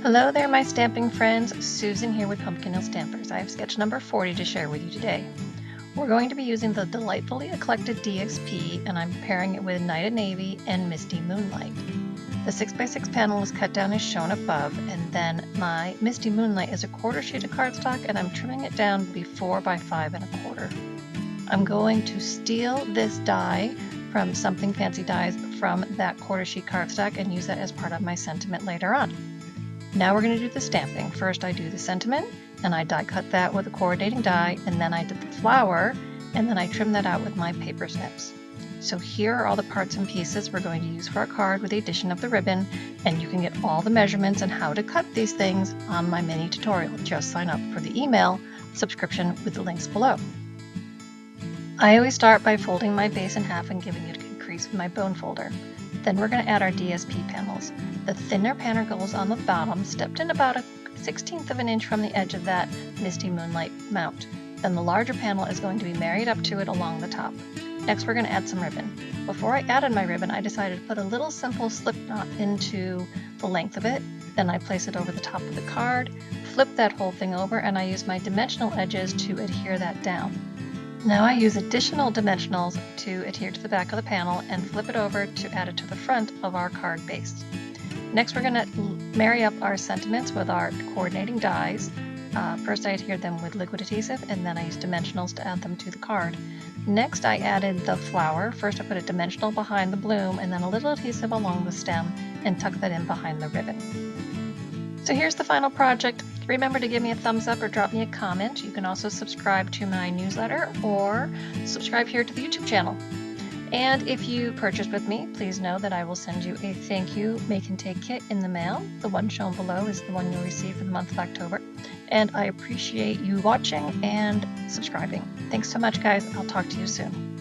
Hello there, my stamping friends. Susan here with Pumpkin Hill Stampers. I have sketch number 40 to share with you today. We're going to be using the delightfully eclectic DSP, and I'm pairing it with Night of Navy and Misty Moonlight. The 6x6 panel is cut down as shown above, and then my Misty Moonlight is a quarter sheet of cardstock, and I'm trimming it down to be 4 by 5 1/4. I'm going to steal this die from Something Fancy Dies from that quarter sheet cardstock and use that as part of my sentiment later on. Now we're going to do the stamping. First I do the sentiment, and I die cut that with a coordinating die, and then I did the flower, and then I trim that out with my paper snips. So here are all the parts and pieces we're going to use for our card with the addition of the ribbon, and you can get all the measurements and how to cut these things on my mini tutorial. Just sign up for the email subscription with the links below. I always start by folding my base in half and giving it a crease with my bone folder. Then we're going to add our DSP panels. The thinner panel goes on the bottom, stepped in about a 1/16 of an inch from the edge of that Misty Moonlight mount. Then the larger panel is going to be married up to it along the top. Next we're going to add some ribbon. Before I added my ribbon, I decided to put a little simple slip knot into the length of it. Then I place it over the top of the card, flip that whole thing over, and I use my dimensional edges to adhere that down. Now I use additional dimensionals to adhere to the back of the panel and flip it over to add it to the front of our card base. Next we're going to marry up our sentiments with our coordinating dies. First I adhered them with liquid adhesive, and then I used dimensionals to add them to the card. Next I added the flower. First I put a dimensional behind the bloom and then a little adhesive along the stem and tuck that in behind the ribbon. So here's the final project. Remember to give me a thumbs up or drop me a comment. You can also subscribe to my newsletter or subscribe here to the YouTube channel. And if you purchase with me, please know that I will send you a thank you make and take kit in the mail. The one shown below is the one you'll receive for the month of October. And I appreciate you watching and subscribing. Thanks so much, guys. I'll talk to you soon.